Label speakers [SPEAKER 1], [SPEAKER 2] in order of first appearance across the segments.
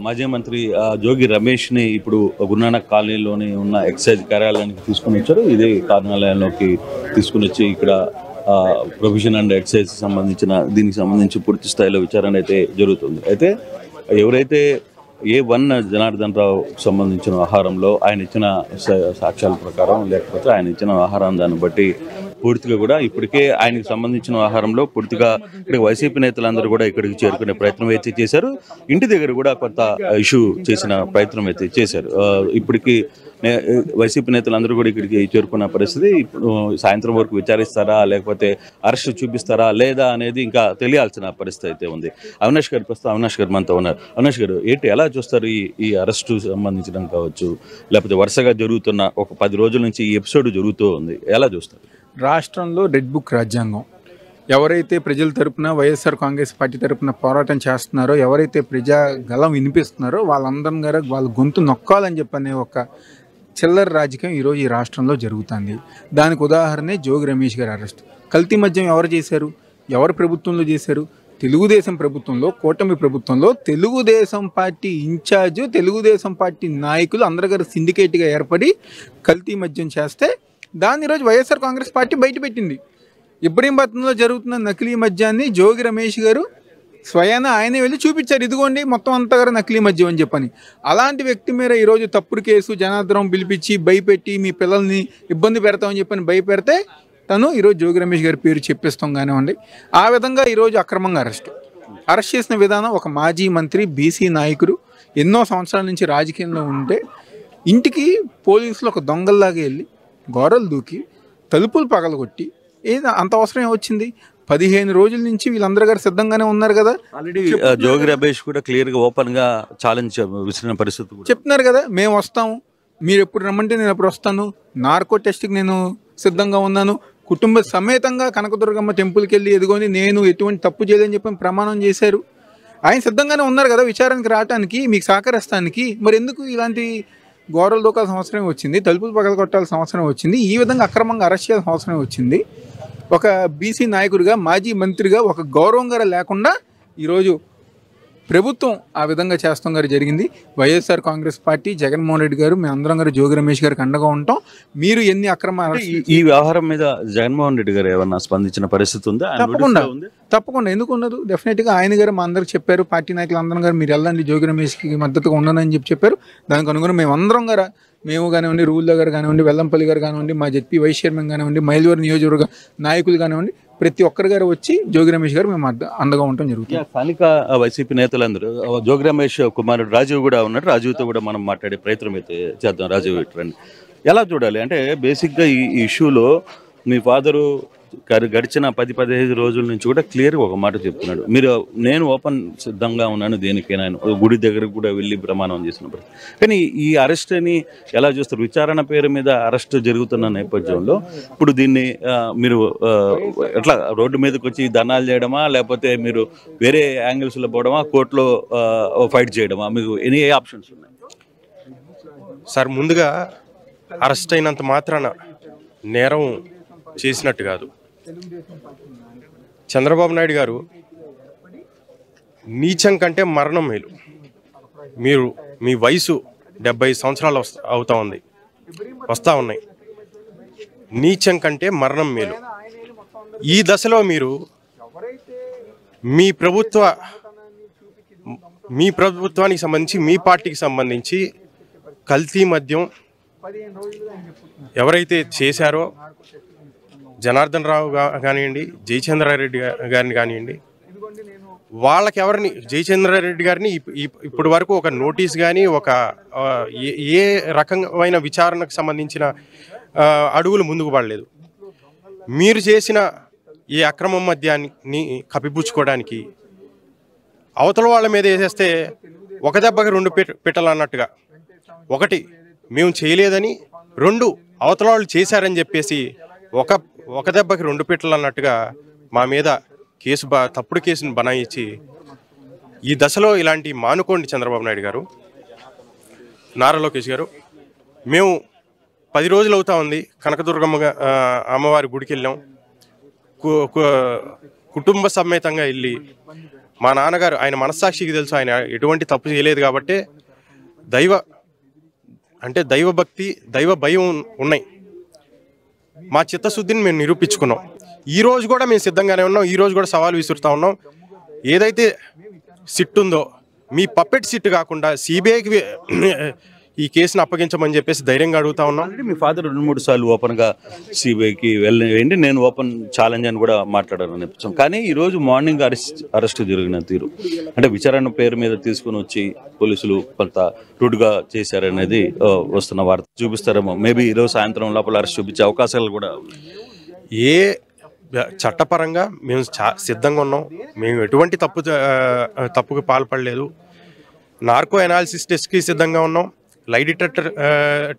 [SPEAKER 1] మాజీ మంత్రి జోగి రమేష్ని ఇప్పుడు గురునానక్ కాలనీలోని ఉన్న ఎక్సైజ్ కార్యాలయానికి తీసుకుని వచ్చారు. ఇదే కార్యాలయంలోకి తీసుకుని వచ్చి ఇక్కడ ప్రొవిజన్ అండ్ ఎక్సైజ్ దీనికి సంబంధించి పూర్తి స్థాయిలో విచారణ అయితే జరుగుతుంది. అయితే ఎవరైతే A1 జనార్దన్ రావు సంబంధించిన ఆహారంలో ఆయన ఇచ్చిన సాక్ష్యాల ప్రకారం లేకపోతే ఆయన ఇచ్చిన ఆహారం దాన్ని బట్టి పూర్తిగా కూడా ఇప్పటికే ఆయనకు సంబంధించిన ఆహారంలో పూర్తిగా ఇక్కడ వైసీపీ నేతలందరూ కూడా ఇక్కడికి చేరుకునే ప్రయత్నం అయితే చేశారు. ఇంటి దగ్గర కూడా కొంత ఇష్యూ చేసిన ప్రయత్నం అయితే చేశారు. ఇప్పటికీ వైసీపీ నేతలందరూ కూడా ఇక్కడికి చేరుకున్న పరిస్థితి. ఇప్పుడు సాయంత్రం వరకు విచారిస్తారా లేకపోతే అరెస్ట్ చూపిస్తారా లేదా అనేది ఇంకా తెలియాల్సిన పరిస్థితి అయితే ఉంది. అవినాష్ గారు ప్రస్తుతం అవినాష్ గారు మనతో ఉన్నారు. అవినాష్ గారు ఎలా చూస్తారు ఈ అరెస్టు సంబంధించడం కావచ్చు లేకపోతే వరుసగా జరుగుతున్న ఒక 10 రోజుల నుంచి ఈ ఎపిసోడ్ జరుగుతూ ఉంది, ఎలా చూస్తారు?
[SPEAKER 2] రాష్ట్రంలో రెడ్ బుక్ రాజ్యాంగం ఎవరైతే ప్రజల తరపున వైఎస్ఆర్ కాంగ్రెస్ పార్టీ తరపున పోరాటం చేస్తున్నారో, ఎవరైతే ప్రజా గలం వినిపిస్తున్నారో వాళ్ళందరం గారు వాళ్ళ గొంతు నొక్కాలని చెప్పనే ఒక చిల్లర రాజకీయం ఈరోజు ఈ రాష్ట్రంలో జరుగుతుంది. దానికి ఉదాహరణే జోగి రమేష్ గారి అరెస్ట్. కల్తీ మద్యం ఎవరు చేశారు? ఎవరు ప్రభుత్వంలో చేశారు? తెలుగుదేశం ప్రభుత్వంలో, కూటమి ప్రభుత్వంలో Telugu Desam party incharge, Telugu Desam party నాయకులు అందరి గారు సిండికేట్గా ఏర్పడి కల్తీ మద్యం చేస్తే దాన్ని ఈరోజు వైఎస్ఆర్ కాంగ్రెస్ పార్టీ బయటపెట్టింది. ఇబ్రహీంపట్నంలో జరుగుతున్న నకిలీ మద్యాన్ని జోగి రమేష్ గారు స్వయాన ఆయనే వెళ్ళి చూపించారు. ఇదిగోండి మొత్తం అంతా గారు నకిలీ మద్యం అని చెప్పని. అలాంటి వ్యక్తి మీద ఈరోజు తప్పుడు కేసు జనార్దనం పిలిపించి భయపెట్టి మీ పిల్లల్ని ఇబ్బంది పెడతామని చెప్పని భయపెడితే తను ఈరోజు జోగి రమేష్ గారి పేరు చెప్పిస్తాం కానివ్వండి. ఆ విధంగా ఈరోజు అక్రమంగా అరెస్ట్ చేసిన విధానం ఒక మాజీ మంత్రి, బీసీ నాయకుడు, ఎన్నో సంవత్సరాల నుంచి రాజకీయంలో ఉంటే ఇంటికి పోలీసులు ఒక దొంగల్లాగా వెళ్ళి గోడలు దూకి తలుపులు పగలగొట్టి అంత అవసరం వచ్చింది? 15 రోజుల నుంచి వీళ్ళందరూ గారు సిద్ధంగానే ఉన్నారు కదా.
[SPEAKER 1] ఆల్రెడీ జోగి రమేష్ కూడా క్లియర్గా ఓపెన్గా ఛాలెంజ్ విసిరిన పరిస్థితి
[SPEAKER 2] చెప్తున్నారు కదా, మేము వస్తాము, మీరు ఎప్పుడు రమ్మంటే నేను అప్పుడు వస్తాను, నార్కో టెస్ట్కి నేను సిద్ధంగా ఉన్నాను, కుటుంబ సమేతంగా కనకదుర్గమ్మ టెంపుల్కి వెళ్ళి ఎదుగుని నేను ఎటువంటి తప్పు చేయలేదని చెప్పి ప్రమాణం చేశారు. ఆయన సిద్ధంగానే ఉన్నారు కదా విచారణకి రావడానికి, మీకు సహకరిస్తానికి. మరి ఎందుకు ఇలాంటి గోడలు దూకాల్సిన అవసరం వచ్చింది? తలుపులు పగల కొట్టాల్సిన అవసరం వచ్చింది? ఈ విధంగా అక్రమంగా అరెస్ట్ చేయాల్సిన అవసరం వచ్చింది? ఒక బీసీ నాయకుడిగా, మాజీ మంత్రిగా ఒక గౌరవంగా లేకుండా ఈరోజు ప్రభుత్వం ఆ విధంగా చేస్తాం గారు జరిగింది. వైఎస్ఆర్ కాంగ్రెస్ పార్టీ, జగన్మోహన్ రెడ్డి గారు, మేము అందరం గారు జోగి రమేష్ గారికి అండగా ఉంటాం. మీరు ఎన్ని అక్రమ
[SPEAKER 1] ఈ వ్యవహారం మీద జగన్మోహన్ రెడ్డి గారు ఏమన్నా స్పందించిన పరిస్థితి ఉందా?
[SPEAKER 2] తప్పకుండా ఎందుకు ఉండదు? డెఫినెట్గా ఆయన గారు మా అందరికి చెప్పారు, పార్టీ నాయకులు అందరం గారు మీరు వెళ్ళండి జోగి రమేష్కి మద్దతుగా ఉండనని చెప్పారు. దానికి అనుగుణంగా మేము అందరం గారు, మేము కానివ్వండి, రూల్లా గారు కానివ్వండి, వెల్లంపల్లి గారు కానివ్వండి, మా జెడ్పీ వైస్ చైర్మన్ కానివ్వండి, మైలవరం నియోజకవర్గ నాయకులు కానివ్వండి, ప్రతి ఒక్కరి గారు వచ్చి జోగి రమేష్ గారు మేము అండగా ఉండటం జరుగుతుంది.
[SPEAKER 1] స్థానిక వైసీపీ నేతలందరూ జోగి రమేష్ కుమారుడు రాజీవ్ కూడా ఉన్నాడు. రాజీవ్తో కూడా మనం మాట్లాడే ప్రయత్నం అయితే చేద్దాం. రాజీవ్ రండి, ఎలా చూడాలి అంటే బేసిక్గా ఈ ఇష్యూలో మీ ఫాదరు గడిచిన 10-15 రోజుల నుంచి కూడా క్లియర్గా ఒక మాట చెప్తున్నాడు, నేను ఓపెన్ సిద్ధంగా ఉన్నాను దేనికైనా, గుడి దగ్గరకు కూడా వెళ్ళి ప్రమాణం చేసినప్పుడు. కానీ ఈ అరెస్ట్ని ఎలా చూస్తారు? విచారణ పేరు మీద అరెస్ట్ జరుగుతున్న నేపథ్యంలో ఇప్పుడు దీన్ని మీరు ఎట్లా రోడ్డు మీదకి వచ్చి ధర్నాలు చేయడమా లేకపోతే మీరు వేరే యాంగిల్స్లో పోవడమా, కోర్టులో ఫైట్ చేయడమా? మీకు ఏ ఆప్షన్స్ ఉన్నాయి
[SPEAKER 3] సార్? ముందుగా అరెస్ట్ అయినంత మాత్రాన నేరం చేసినట్టు కాదు. చంద్రబాబు నాయుడు గారు నీచం కంటే మరణం మేలు. మీ వయసు 70 సంవత్సరాలు వస్తూ ఉన్నాయి. నీచం కంటే మరణం మేలు. ఈ దశలో మీరు మీ ప్రభుత్వానికి సంబంధించి, మీ పార్టీకి సంబంధించి కల్తీ మద్యం ఎవరైతే చేశారో, జనార్దన్ రావు కానివ్వండి, జయచంద్రారెడ్డి గారిని కానివ్వండి, వాళ్ళకి ఎవరిని, జయచంద్రారెడ్డి గారిని ఇప్పటి వరకు ఒక నోటీస్ కానీ ఒక ఏ రకమైన విచారణకు సంబంధించిన అడుగులు ముందుకు పడలేదు. మీరు చేసిన ఈ అక్రమ మద్యాన్ని కప్పిపుచ్చుకోవడానికి అవతల వాళ్ళ మీద వేసేస్తే ఒక దెబ్బకి 2 పిట్టలు అన్నట్టుగా, ఒకటి మేము చేయలేదని, 2 అవతల వాళ్ళు చేశారని చెప్పేసి ఒక దెబ్బకి 2 పిట్టలు అన్నట్టుగా మా మీద తప్పుడు కేసును బనాయించి, ఈ దశలో ఇలాంటి మానుకోండి చంద్రబాబు నాయుడు గారు, నారా లోకేష్ గారు. మేము 10 రోజులు అవుతా ఉంది కనకదుర్గమ్మ అమ్మవారి గుడికి వెళ్ళాం, కుటుంబ సమేతంగా వెళ్ళి మా నాన్నగారు ఆయన మనస్సాక్షికి తెలుసు, ఆయన ఎటువంటి తప్పు చేయలేదు కాబట్టి దైవ భక్తి, దైవ భయం ఉన్నాయి. మా చిత్తశుద్ధిని మేము నిరూపించుకున్నాం. ఈ రోజు కూడా మేము సిద్ధంగానే ఉన్నాం. ఈ రోజు కూడా సవాల్ విసురుతా ఉన్నాం. ఏదైతే సిట్ ఉందో మీ పప్పెట్ సిట్ కాకుండా సిబిఐకి ఈ కేసును అప్పగించమని చెప్పేసి ధైర్యంగా అడుగుతా ఉన్నాం.
[SPEAKER 1] మీ ఫాదర్ 2-3 సార్లు ఓపెన్గా సిబిఐకి వెళ్ళండి, నేను ఓపెన్ ఛాలెంజ్ అని కూడా మాట్లాడాను అనిపించాం. కానీ ఈరోజు మార్నింగ్ అరెస్ట్ జరిగిన తీరు అంటే విచారణ పేరు మీద తీసుకుని వచ్చి పోలీసులు కొంత రూడ్గా చేశారనేది వస్తున్న వార్త. చూపిస్తారేమో మేబీ ఈరోజు సాయంత్రం లోపల అరెస్ట్ చూపించే అవకాశాలు కూడా.
[SPEAKER 3] ఏ చట్టపరంగా మేము సిద్ధంగా ఉన్నాం. మేము ఎటువంటి తప్పుకు పాల్పడలేదు. నార్కో అనాలిసిస్ టెస్ట్కి సిద్ధంగా ఉన్నాం. లై డిటెక్టర్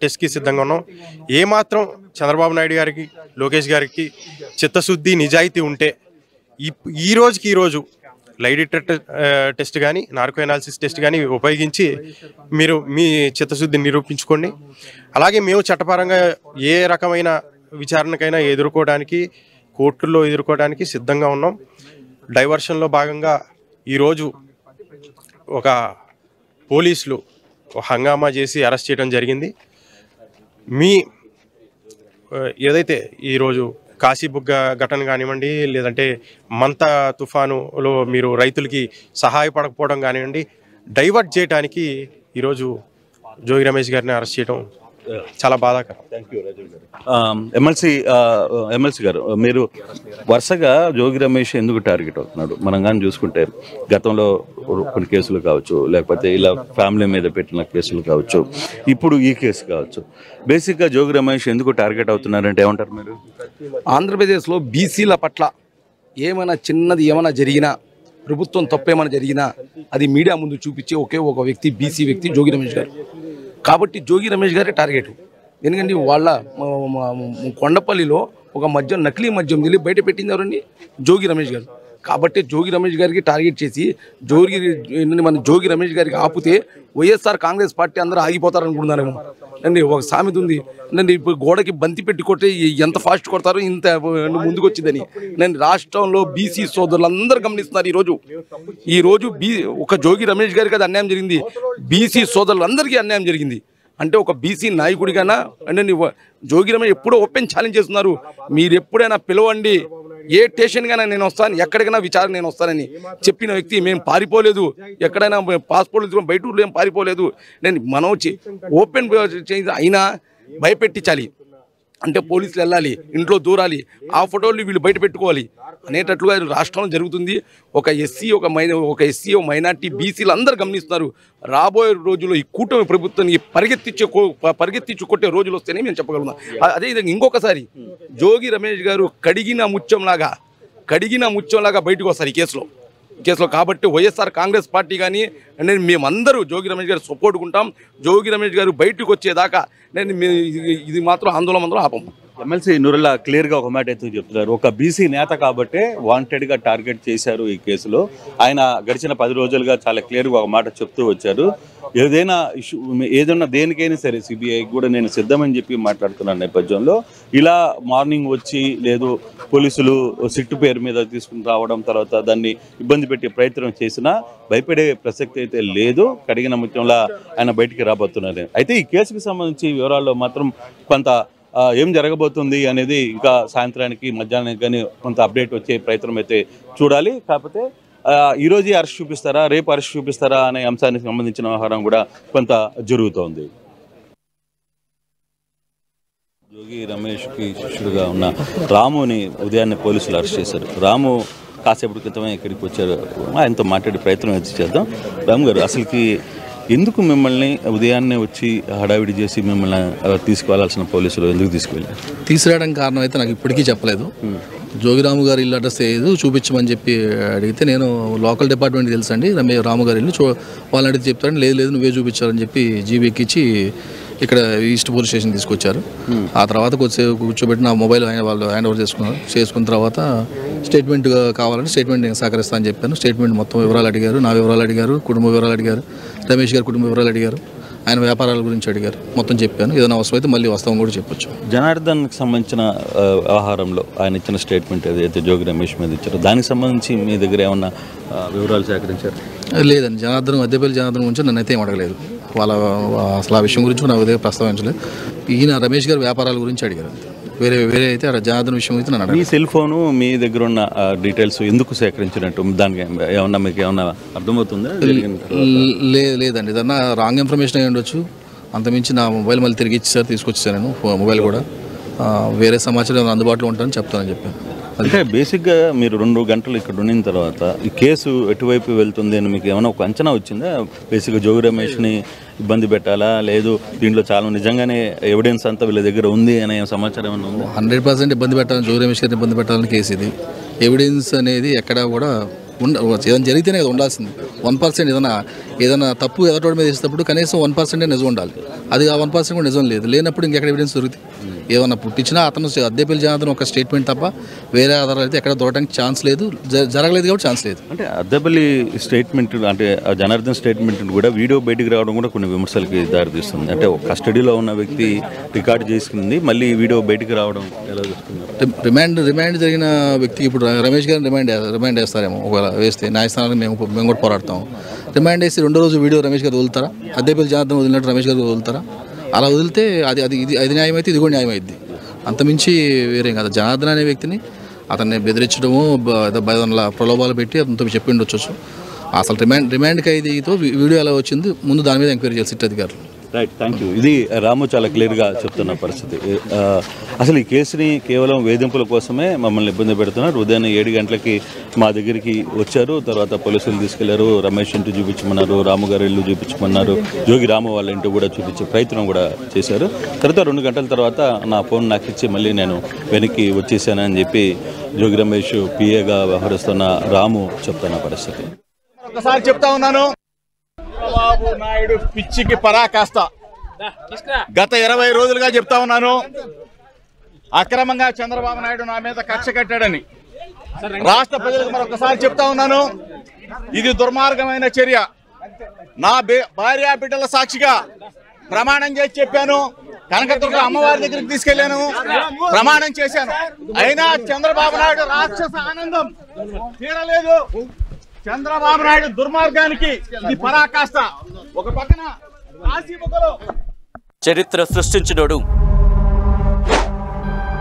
[SPEAKER 3] టెస్ట్కి సిద్ధంగా ఉన్నాం. ఏమాత్రం చంద్రబాబు నాయుడు గారికి, లోకేష్ గారికి చిత్తశుద్ధి, నిజాయితీ ఉంటే ఈ రోజు లై డిటెక్టర్ టెస్ట్ కానీ, నార్కో అనాలిసిస్ టెస్ట్ కానీ ఉపయోగించి మీరు మీ చిత్తశుద్ధిని నిరూపించుకోండి. అలాగే మేము చట్టపరంగా ఏ రకమైన విచారణకైనా ఎదుర్కోవడానికి, కోర్టుల్లో ఎదుర్కోవడానికి సిద్ధంగా ఉన్నాం. డైవర్షన్లో భాగంగా ఈరోజు ఒక పోలీసులు హంగామా చేసి అరెస్ట్ చేయడం జరిగింది. ఏదైతే ఈరోజు కాశీబుగ్గ ఘటన కానివ్వండి, లేదంటే మంత తుఫానులో మీరు రైతులకి సహాయపడకపోవడం కానివ్వండి, డైవర్ట్ చేయడానికి ఈరోజు జోగి రమేష్ గారిని అరెస్ట్ చేయడం చాలా బాధాకరం.
[SPEAKER 1] థ్యాంక్ యూ రాజీవ్ గారు. ఎమ్మెల్సీ గారు, మీరు వరుసగా జోగి రమేష్ ఎందుకు టార్గెట్ అవుతున్నాడు? మనం కానీ చూసుకుంటే గతంలో కొన్ని కేసులు కావచ్చు, లేకపోతే ఇలా ఫ్యామిలీ మీద పెట్టిన కేసులు కావచ్చు, ఇప్పుడు ఈ కేసు కావచ్చు, బేసిక్గా జోగి రమేష్ ఎందుకు టార్గెట్ అవుతున్నారంటే ఏమంటారు మీరు?
[SPEAKER 4] ఆంధ్రప్రదేశ్లో బీసీల పట్ల ఏమైనా జరిగినా, ప్రభుత్వం తప్పేమైనా జరిగినా అది మీడియా ముందు చూపించే ఒక వ్యక్తి, బీసీ వ్యక్తి జోగి రమేష్ గారు. కాబట్టి జోగి రమేష్ గారే టార్గెట్. ఎందుకంటే వాళ్ళ కొండపల్లిలో ఒక నకిలీ మద్యం వెళ్ళి బయట పెట్టింది ఎవరండి? జోగి రమేష్ గారు. కాబట్టి జోగి రమేష్ గారికి టార్గెట్ చేసి మన జోగి రమేష్ గారికి ఆపితే వైఎస్ఆర్ కాంగ్రెస్ పార్టీ అందరూ ఆగిపోతారనుకుంటున్నారేమో అండి. ఒక సామెత ఉంది అండి, ఇప్పుడు గోడకి బంతి పెట్టి కొట్టి ఎంత ఫాస్ట్ కొడతారో ఇంత ముందుకు వచ్చిందని. నేను రాష్ట్రంలో బీసీ సోదరులందరూ గమనిస్తున్నారు. ఈరోజు ఒక జోగి రమేష్ గారికి అది అన్యాయం జరిగింది, బీసీ సోదరులందరికీ అన్యాయం జరిగింది. అంటే ఒక బీసీ నాయకుడిగానా అంటే జోగి రమేష్ ఎప్పుడో ఓపెన్ ఛాలెంజ్ చేస్తున్నారు, మీరు ఎప్పుడైనా పిలవండి, ఏ స్టేషన్కైనా నేను వస్తాను, ఎక్కడికైనా విచారణ నేను వస్తానని చెప్పిన వ్యక్తి. మేము పారిపోలేదు, ఎక్కడైనా పాస్పోర్ట్లు బయట ఊర్లో ఏం పారిపోలేదు. మనం ఓపెన్ అయినా భయపెట్టించాలి అంటే పోలీసులు వెళ్ళాలి, ఇంట్లో దూరాలి, ఆ ఫోటోలు వీళ్ళు బయట పెట్టుకోవాలి అనేటట్లుగా రాష్ట్రంలో జరుగుతుంది. ఒక ఎస్సీ మైనార్టీ బీసీలు అందరూ గమనిస్తున్నారు. రాబోయే రోజుల్లో ఈ కూటమి ప్రభుత్వాన్ని పరిగెత్తించు కొట్టే రోజులు వస్తేనే మేము చెప్పగలుగుతాం. అదేవిధంగా ఇంకొకసారి జోగి రమేష్ గారు కడిగిన ముత్యంలాగా బయటకు వస్తారు ఈ కేసులో. కాబట్టి వైఎస్ఆర్ కాంగ్రెస్ పార్టీ కానీ మేమందరూ జోగి రమేష్ గారు సపోర్ట్ ఉంటాం. జోగి రమేష్ గారు బయటకు వచ్చేదాకా ఇది మాత్రం ఆందోళన ఆపము.
[SPEAKER 1] ఎమ్మెల్సీ నూరుల్లా క్లియర్గా ఒక మాట అయితే చెప్తున్నారు, ఒక బీసీ నేత కాబట్టే వాంటెడ్గా టార్గెట్ చేశారు ఈ కేసులో. ఆయన గడిచిన 10 రోజులుగా చాలా క్లియర్గా ఒక మాట చెప్తూ వచ్చారు. ఏదైనా దేనికైనా సరే సిబిఐకి కూడా నేను సిద్ధమని చెప్పి మాట్లాడుతున్న నేపథ్యంలో ఇలా మార్నింగ్ వచ్చి లేదు పోలీసులు సిట్టు పేరు మీద తీసుకుని రావడం, తర్వాత దాన్ని ఇబ్బంది పెట్టే ప్రయత్నం చేసినా భయపడే ప్రసక్తి అయితే లేదు. కడిగిన ముత్యంలో ఆయన బయటికి రాబోతున్నారు. అయితే ఈ కేసుకు సంబంధించి వివరాల్లో మాత్రం కొంత ఏం జరగబోతుంది అనేది ఇంకా సాయంత్రానికి, మధ్యాహ్నానికి కానీ కొంత అప్డేట్ వచ్చే ప్రయత్నం అయితే చూడాలి. కాకపోతే ఈరోజు అరెస్ట్ చూపిస్తారా, రేపు అరెస్ట్ చూపిస్తారా అనే అంశానికి సంబంధించిన వ్యవహారం కూడా కొంత జరుగుతోంది. జోగి రమేష్కి శిష్యుడుగా ఉన్న రాముని ఉదయాన్నే పోలీసులు అరెస్ట్ చేశారు. రాము కాసేపటి క్రితమే ఇక్కడికి వచ్చారు. ఆయనతో మాట్లాడే ప్రయత్నం అయితే చేద్దాం. రాము గారు, అసలుకి ఎందుకు మిమ్మల్ని ఉదయాన్నే వచ్చి హడావిడి చేసి మిమ్మల్ని తీసుకువెళ్లాల్సిన పోలీసులు ఎందుకు
[SPEAKER 5] తీసుకురావడానికి కారణం అయితే నాకు ఇప్పటికీ చెప్పలేదు. జోగిరాము గారి ఇల్లు అడ్రస్ ఏదో చూపించమని చెప్పి అడిగితే నేను లోకల్ డిపార్ట్మెంట్ తెలుసండి రాము గారి ఇల్లు వాళ్ళని అడిగితే చెప్తారని లేదు నువ్వే చూపించాలని చెప్పి జీబీకి ఇచ్చి ఇక్కడ ఈస్ట్ పోలీస్ స్టేషన్ తీసుకొచ్చారు. ఆ తర్వాత కొద్దిసేపు కూర్చోబెట్టి నా మొబైల్ వాళ్ళు హ్యాండ్ ఓవర్ చేసుకున్న తర్వాత స్టేట్మెంట్ కావాలంటే స్టేట్మెంట్ నేను సహకరిస్తా అని చెప్పాను. స్టేట్మెంట్ మొత్తం వివరాలు అడిగారు, నా వివరాలు అడిగారు, కుటుంబ వివరాలు అడిగారు, రమేష్ గారు కుటుంబ వివరాలు అడిగారు. ఆయన వ్యాపారాల గురించి అడిగారు, మొత్తం చెప్పాను. ఏదైనా అవసరం అయితే మళ్ళీ వస్తామని కూడా చెప్పొచ్చు.
[SPEAKER 1] జనార్దన్కి సంబంధించిన వ్యవహారంలో ఆయన ఇచ్చిన స్టేట్మెంట్ ఏదైతే జోగి రమేష్ మీద ఇచ్చారో దానికి సంబంధించి మీ దగ్గర ఏమన్నా వివరాలు సేకరించారు?
[SPEAKER 5] లేదండి, జనార్దన్ అద్దెపల్లి జనార్దన్ గురించి నన్నైతే ఏం అడగలేదు. అసలు ఆ విషయం గురించి నాకు దగ్గర ప్రస్తావించలేదు. ఈయన రమేష్ గారి వ్యాపారాల గురించి అడిగారు. వేరే అయితే జనార్దన్ విషయం అయితే నన్ను
[SPEAKER 1] మీ సెల్ ఫోను మీ దగ్గర ఉన్న డీటెయిల్స్ ఎందుకు సేకరించినట్టు దానికి ఏమన్నా మీకు ఏమన్నా అర్థమవుతుందా?
[SPEAKER 5] లేదండి, ఏదన్నా రాంగ్ ఇన్ఫర్మేషన్ అయ్యి ఉండొచ్చు. అంతమించి నా మొబైల్ మళ్ళీ తిరిగి ఇచ్చేసారు, తీసుకొచ్చేసాను నేను మొబైల్ కూడా. వేరే సమాచారం అందుబాటులో ఉంటానని చెప్తానని చెప్పాను.
[SPEAKER 1] అంటే బేసిక్గా మీరు 2 గంటలు ఇక్కడ ఉండిన తర్వాత ఈ కేసు ఎటువైపు వెళ్తుంది అని మీకు ఏమైనా ఒక అంచనా వచ్చిందా? బేసిక్గా జోగి రమేష్ని ఇబ్బంది పెట్టాలా, లేదు దీంట్లో చాలా నిజంగానే ఎవిడెన్స్ అంతా వీళ్ళ దగ్గర ఉంది అనే సమాచారం ఏమైనా ఉందా?
[SPEAKER 5] 100% ఇబ్బంది పెట్టాలని, జోగి రమేష్ గారిని ఇబ్బంది పెట్టాలని కేసు ఇది. ఎవిడెన్స్ అనేది ఎక్కడా కూడా ఏదైనా జరిగితేనే కదా ఉండాల్సింది. 1% ఏదైనా తప్పు ఎదటోడి మీద చేసేటప్పుడు కనీసం 1% నిజం ఉండాలి. అది ఆ 1% కూడా నిజం లేదు. లేనప్పుడు ఇంకెక్కడ ఎవిడెన్స్ దొరుకుతుంది? ఏమన్నా పుట్టించినా అతను అద్దెపల్లి జనార్దన్ ఒక స్టేట్మెంట్ తప్ప వేరే ఆధారాలు అయితే ఎక్కడ దొరకడానికి ఛాన్స్ లేదు, జరగలేదు కాబట్టి ఛాన్స్ లేదు.
[SPEAKER 1] అంటే అద్దెపల్లి స్టేట్మెంట్ అంటే జనార్దన్ స్టేట్మెంట్ కూడా వీడియో బయటికి రావడం కూడా కొన్ని విమర్శలకి దారితీస్తుంది. అంటే కస్టడీలో ఉన్న వ్యక్తి రికార్డు చేసుకుంది, మళ్ళీ వీడియో బయటికి రావడం ఎలా చూస్తున్నారు?
[SPEAKER 5] రిమాండ్ జరిగిన వ్యక్తికి ఇప్పుడు రమేష్ గారిని రిమాండ్ వేస్తారేమో. ఒకవేళ వేస్తే న్యాయస్థానానికి మేము కూడా పోరాడతాం. రిమాండ్ వేసి 2వ రోజు వీడియో రమేష్ గారు వదులుతారా? అద్దెపల్లి జనార్దన్ వదిలినట్టు రమేష్ గారు వదులుతారా? అలా వదిలితే అది న్యాయం అయితే ఇది కూడా న్యాయం అయింది. అంతమించి వేరేం కదా. జనార్దన్ అనే వ్యక్తిని అతన్ని బెదిరించడము, ప్రలోభాలు పెట్టి అతనితో చెప్పి ఉండొచ్చు. అసలు రిమాండ్ ఖైదీతో వీడియో ఎలా వచ్చింది ముందు దాని మీద ఎంక్వైరీ చేయాలి సిట్ అధికారులు.
[SPEAKER 1] Right, thank you. ఇది రాము చాలా క్లియర్గా చెప్తున్న పరిస్థితి. అసలు ఈ కేసుని కేవలం వేధింపుల కోసమే మమ్మల్ని ఇబ్బంది పెడుతున్నారు. ఉదయం 7 గంటలకి మా దగ్గరికి వచ్చారు, తర్వాత పోలీసులు తీసుకెళ్లారు, రమేష్ ఇంటి చూపించమన్నారు, రాము గారి ఇల్లు చూపించమన్నారు, జోగి రాము వాళ్ళ ఇంటి కూడా చూపించే ప్రయత్నం కూడా చేశారు. తర్వాత 2 గంటల తర్వాత నా ఫోన్ నాకు ఇచ్చి మళ్ళీ నేను వెనక్కి వచ్చేసానని చెప్పి జోగి రమేష్ పిఏగా వ్యవహరిస్తున్న రాము చెప్తున్న పరిస్థితి.
[SPEAKER 6] ఒకసారి చెప్తా ఉన్నాను, చంద్రబాబు నాయుడు పిచ్చికి పరాకాష్ట. గత 20 రోజులుగా చెప్తా ఉన్నాను, అక్రమంగా చంద్రబాబు నాయుడు నా మీద కక్ష కట్టాడని. రాష్ట్ర ప్రజలకు మరొకసారి చెప్తా ఉన్నాను, ఇది దుర్మార్గమైన చర్య. నా భార్య బిడ్డల సాక్షిగా ప్రమాణం చేసి చెప్పాను. కనకదుర్గ అమ్మవారి దగ్గరికి తీసుకెళ్లాను, ప్రమాణం చేశాను. అయినా చంద్రబాబు నాయుడు రాక్షస ఆనందం తీరలేదు. చంద్రబాబు నాయుడు దుర్మార్గానికి ఇది పరాకాష్ట. ఒక పక్కన
[SPEAKER 7] చరిత్ర సృష్టించినోడు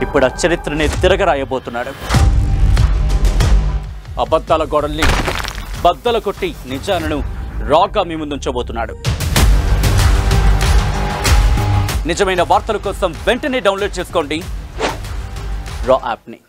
[SPEAKER 7] ఇప్పుడు ఆ చరిత్రని తిరగరాయబోతున్నాడు. అబద్ధాల గోడల్ని బద్దలు కొట్టి నిజాలను రాగా మీ ముందుంచబోతున్నాడు. నిజమైన వార్తల కోసం వెంటనే డౌన్లోడ్ చేసుకోండి రా యాప్ని.